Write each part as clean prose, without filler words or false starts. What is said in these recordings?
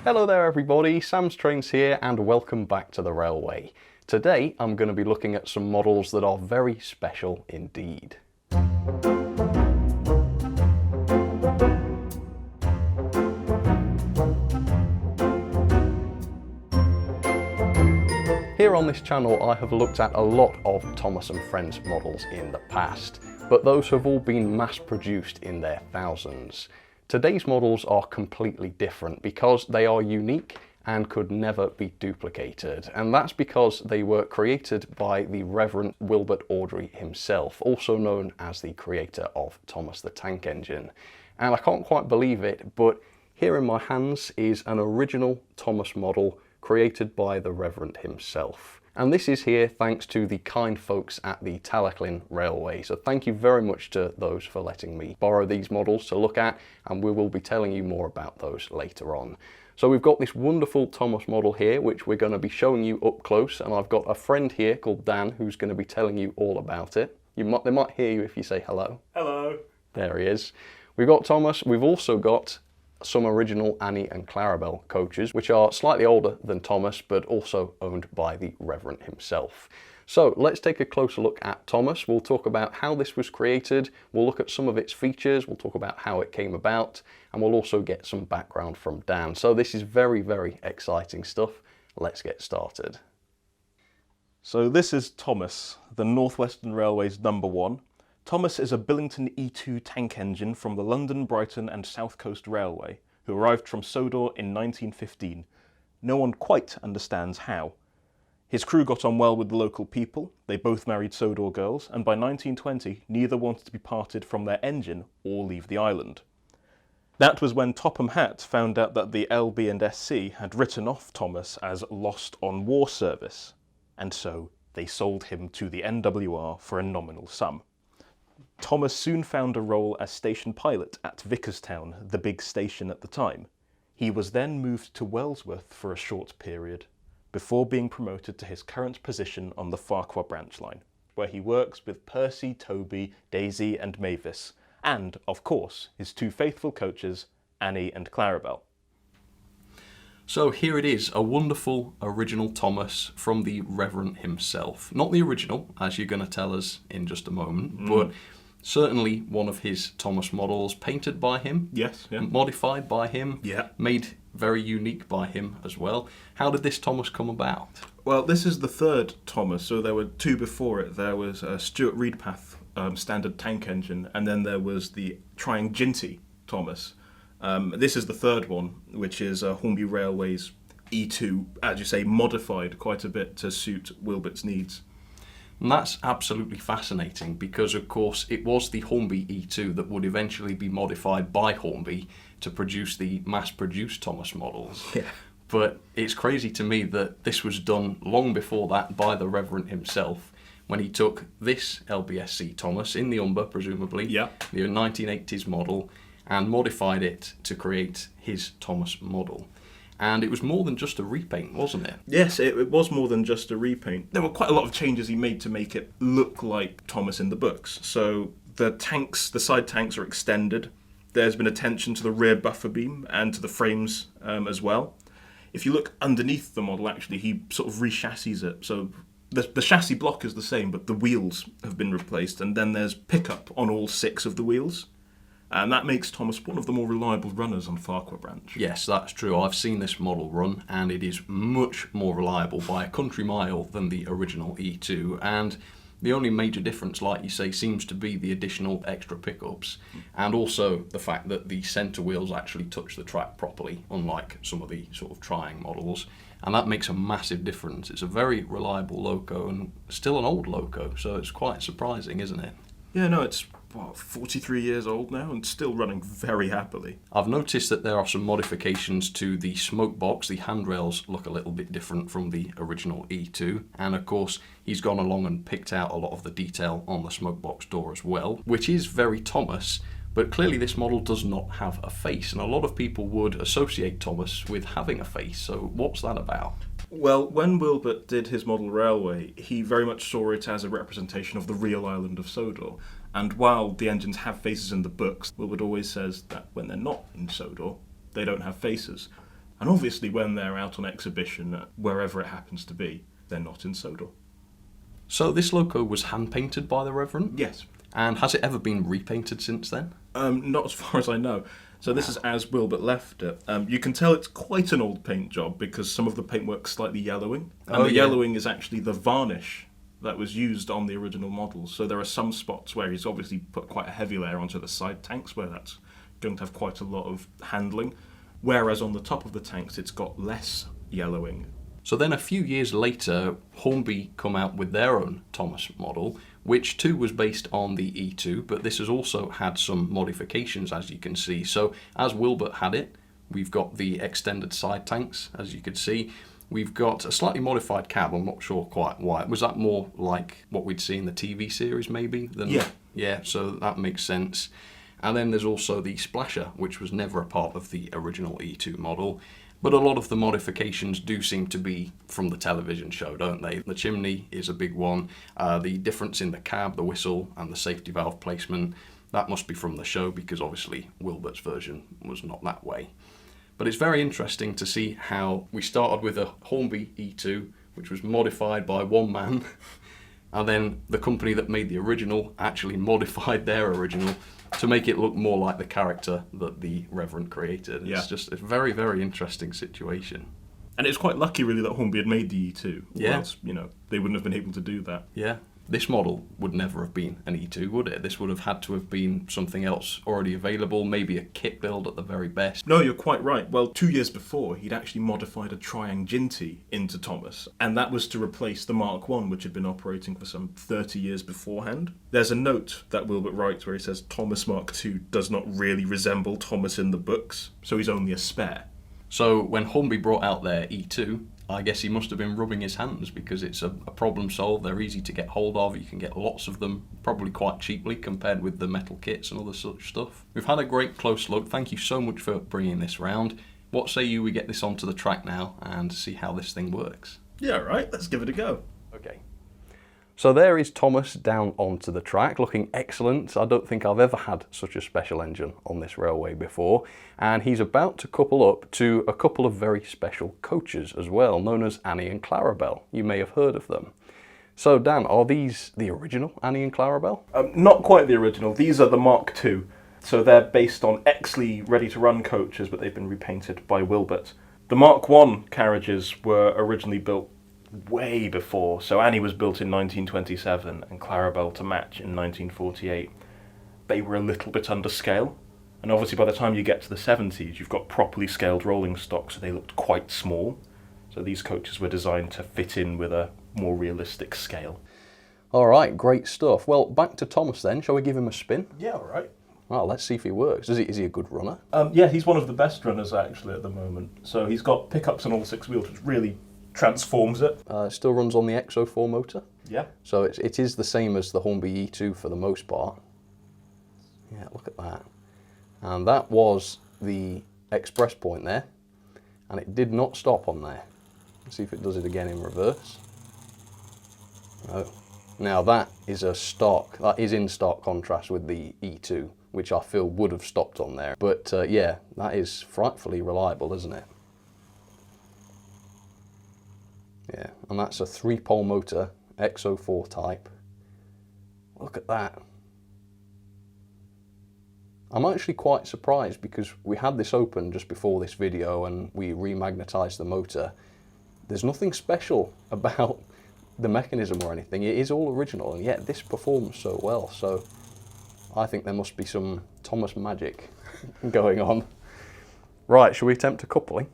Hello there everybody, Sam's Trains here and welcome back to the railway. Today I'm going to be looking at some models that are very special indeed. Here on this channel I have looked at a lot of Thomas & Friends models in the past, but those have all been mass produced in their thousands. Today's models are completely different because they are unique and could never be duplicated, and that's because they were created by the Reverend Wilbert Awdry himself, also known as the creator of Thomas the Tank Engine. And I can't quite believe it, but here in my hands is an original Thomas model created by the Reverend himself. And this is here thanks to the kind folks at the Talyllyn Railway. So thank you very much to those for letting me borrow these models to look at, and we will be telling you more about those later on. So we've got this wonderful Thomas model here, which we're going to be showing you up close, and I've got a friend here called Dan who's going to be telling you all about it. They might hear you if you say hello. Hello. There he is. We've got Thomas. We've also got some original Annie and Clarabel coaches, which are slightly older than Thomas, but also owned by the Reverend himself. So let's take a closer look at Thomas. We'll talk about how this was created, we'll look at some of its features, we'll talk about how it came about, and we'll also get some background from Dan. So this is very, very exciting stuff. Let's get started. So this is Thomas, the North Western Railway's #1. Thomas is a Billington E2 tank engine from the London, Brighton and South Coast Railway, who arrived from Sodor in 1915. No one quite understands how. His crew got on well with the local people, they both married Sodor girls, and by 1920 neither wanted to be parted from their engine or leave the island. That was when Topham Hatt found out that the LB and SC had written off Thomas as lost on war service, and so they sold him to the NWR for a nominal sum. Thomas soon found a role as station pilot at Vickerstown, the big station at the time. He was then moved to Wellsworth for a short period, before being promoted to his current position on the Farquhar branch line, where he works with Percy, Toby, Daisy and Mavis, and, of course, his two faithful coaches, Annie and Clarabel. So here it is, a wonderful original Thomas from the Reverend himself. Not the original, as you're going to tell us in just a moment, but certainly one of his Thomas models, painted by him, modified by him, made very unique by him as well. How did this Thomas come about? Well, this is the third Thomas, so there were two before it. There was a Stuart Reedpath standard tank engine, and then there was the Trianginti Thomas. This is the third one, which is Hornby Railway's E2, as you say, modified quite a bit to suit Wilbert's needs. And that's absolutely fascinating because, of course, it was the Hornby E2 that would eventually be modified by Hornby to produce the mass-produced Thomas models. Yeah. But it's crazy to me that this was done long before that by the Reverend himself, when he took this LBSC Thomas in the Umber, presumably, the 1980s model, and modified it to create his Thomas model. And it was more than just a repaint, wasn't it? Yes, it was more than just a repaint. There were quite a lot of changes he made to make it look like Thomas in the books. So the tanks, the side tanks are extended. There's been attention to the rear buffer beam and to the frames as well. If you look underneath the model, actually, he sort of re-chassis it. So the chassis block is the same, but the wheels have been replaced. And then there's pickup on all 6 of the wheels. And that makes Thomas one of the more reliable runners on Farquhar branch. Yes, that's true. I've seen this model run, and it is much more reliable by a country mile than the original E2. And the only major difference, like you say, seems to be the additional extra pickups, and also the fact that the centre wheels actually touch the track properly, unlike some of the sort of trying models. And that makes a massive difference. It's a very reliable loco, and still an old loco, so it's quite surprising, isn't it? Yeah, no, it's 43 years old now and still running very happily. I've noticed that there are some modifications to the smoke box. The handrails look a little bit different from the original E2, and of course he's gone along and picked out a lot of the detail on the smoke box door as well, which is very Thomas. But clearly this model does not have a face, and a lot of people would associate Thomas with having a face. So what's that about? Well, when Wilbert did his model railway, he very much saw it as a representation of the real island of Sodor. And while the engines have faces in the books, Wilbert always says that when they're not in Sodor, they don't have faces. And obviously when they're out on exhibition, wherever it happens to be, they're not in Sodor. So this logo was hand-painted by the Reverend? Yes. And has it ever been repainted since then? Not as far as I know. So this is as Wilbert left it. You can tell it's quite an old paint job because some of the paintwork's slightly yellowing. And the yellowing is actually the varnish that was used on the original models. So there are some spots where he's obviously put quite a heavy layer onto the side tanks where that's going to have quite a lot of handling. Whereas on the top of the tanks it's got less yellowing. So then a few years later, Hornby come out with their own Thomas model, which too was based on the E2, but this has also had some modifications, as you can see. So as Wilbert had it, we've got the extended side tanks, as you could see. We've got a slightly modified cab, I'm not sure quite why. Was that more like what we'd see in the TV series maybe? Yeah, so that makes sense. And then there's also the splasher, which was never a part of the original E2 model. But a lot of the modifications do seem to be from the television show, don't they? The chimney is a big one. The difference in the cab, the whistle, and the safety valve placement, that must be from the show because obviously Wilbert's version was not that way. But it's very interesting to see how we started with a Hornby E2, which was modified by one man, and then the company that made the original actually modified their original to make it look more like the character that the Reverend created. It's just a very, very interesting situation. And it's quite lucky, really, that Hornby had made the E2. Yeah. Or else, they wouldn't have been able to do that. Yeah. This model would never have been an E2, would it? This would have had to have been something else already available, maybe a kit build at the very best. No, you're quite right. Well, 2 years before, he'd actually modified a Trianginti into Thomas, and that was to replace the Mark I, which had been operating for some 30 years beforehand. There's a note that Wilbert writes where he says Thomas Mark II does not really resemble Thomas in the books, so he's only a spare. So when Hornby brought out their E2, I guess he must have been rubbing his hands because it's a problem solved. They're easy to get hold of. You can get lots of them, probably quite cheaply compared with the metal kits and other such stuff. We've had a great close look. Thank you so much for bringing this round. What say you we get this onto the track now and see how this thing works? Yeah, right. Let's give it a go. Okay. So there is Thomas down onto the track, looking excellent. I don't think I've ever had such a special engine on this railway before. And he's about to couple up to a couple of very special coaches as well, known as Annie and Clarabel. You may have heard of them. So Dan, are these the original Annie and Clarabel? Not quite the original. These are the Mark II. So they're based on Exley ready-to-run coaches, but they've been repainted by Wilbert. The Mark I carriages were originally built way before. So Annie was built in 1927 and Clarabel to match in 1948. They were a little bit under scale. And obviously by the time you get to the 70s, you've got properly scaled rolling stock, so they looked quite small. So these coaches were designed to fit in with a more realistic scale. All right, great stuff. Well, back to Thomas then. Shall we give him a spin? Yeah, all right. Well, let's see if he works. Is he a good runner? Yeah, he's one of the best runners actually at the moment. So he's got pickups on all six wheels, which really transforms it. Still runs on the XO4 motor. Yeah. So it is the same as the Hornby E2 for the most part. Yeah, look at that. And that was the express point there. And it did not stop on there. Let's see if it does it again in reverse. Oh. Now that is in stark contrast with the E2, which I feel would have stopped on there. But yeah, that is frightfully reliable, isn't it? Yeah, and that's a 3-pole motor, XO4 type. Look at that. I'm actually quite surprised because we had this open just before this video and we remagnetised the motor. There's nothing special about the mechanism or anything. It is all original, and yet this performs so well. So I think there must be some Thomas magic going on. Right, shall we attempt a coupling?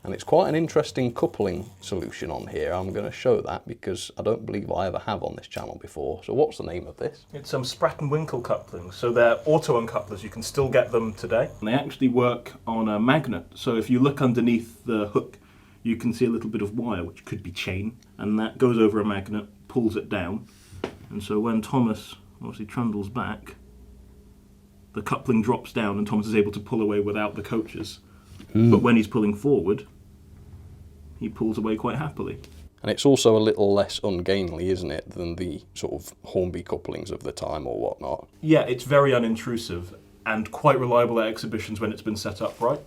And it's quite an interesting coupling solution on here. I'm going to show that because I don't believe I ever have on this channel before. So what's the name of this? It's some Spratt and Winkle couplings. So they're auto uncouplers. You can still get them today. And they actually work on a magnet. So if you look underneath the hook, you can see a little bit of wire, which could be chain. And that goes over a magnet, pulls it down. And so when Thomas obviously trundles back, the coupling drops down and Thomas is able to pull away without the coaches. But when he's pulling forward, he pulls away quite happily. And it's also a little less ungainly, isn't it, than the sort of Hornby couplings of the time or whatnot? Yeah, it's very unintrusive and quite reliable at exhibitions when it's been set up right.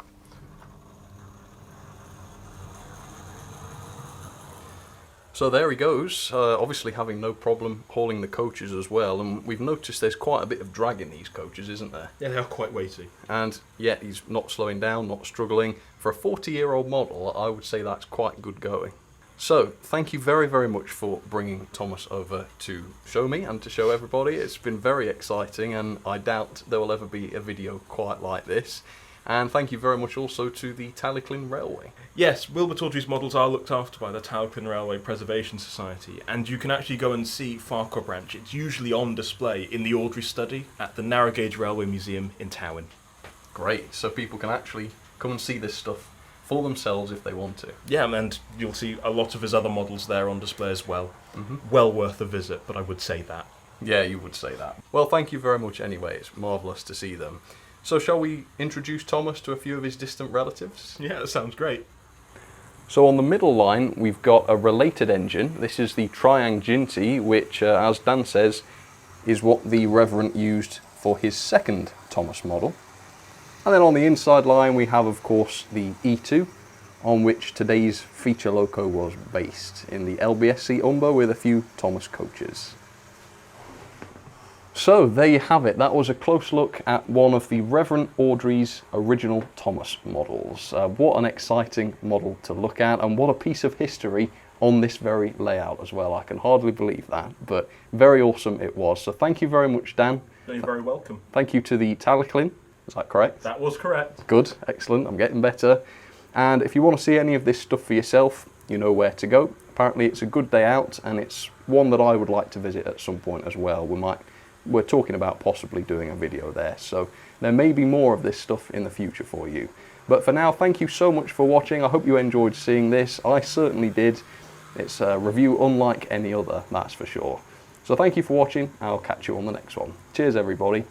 So there he goes, obviously having no problem hauling the coaches as well, and we've noticed there's quite a bit of drag in these coaches, isn't there? Yeah, they are quite weighty. And yet he's not slowing down, not struggling. For a 40-year-old model, I would say that's quite good going. So, thank you very, very much for bringing Thomas over to show me and to show everybody. It's been very exciting, and I doubt there will ever be a video quite like this. And thank you very much also to the Talyllyn Railway. Yes, Wilbert Awdry's models are looked after by the Talyllyn Railway Preservation Society, and you can actually go and see Farquhar Branch. It's usually on display in the Awdry study at the Narrow Gauge Railway Museum in Towyn. Great, so people can actually come and see this stuff for themselves if they want to. Yeah, and you'll see a lot of his other models there on display as well. Well worth a visit, but I would say that. Yeah, you would say that. Well, thank you very much anyway. It's marvellous to see them. So shall we introduce Thomas to a few of his distant relatives? Yeah, that sounds great. So on the middle line, we've got a related engine. This is the Triang Ginty, which, as Dan says, is what the Reverend used for his second Thomas model. And then on the inside line, we have, of course, the E2, on which today's feature loco was based, in the LBSC Umber with a few Thomas coaches. So there you have it. That was a close look at one of the Reverend Awdry's original Thomas models. What an exciting model to look at, and what a piece of history on this very layout as well. I can hardly believe that, but very awesome it was. So thank you very much, Dan. You're very welcome. Thank you to the Talyllyn. Is that correct? That was correct. Good, excellent. I'm getting better. And if you want to see any of this stuff for yourself, you know where to go. Apparently it's a good day out, and it's one that I would like to visit at some point as well. We're talking about possibly doing a video there, so there may be more of this stuff in the future for you. But for now, thank you so much for watching. I hope you enjoyed seeing this. I certainly did. It's a review unlike any other, that's for sure. So thank you for watching, and I'll catch you on the next one. Cheers, everybody.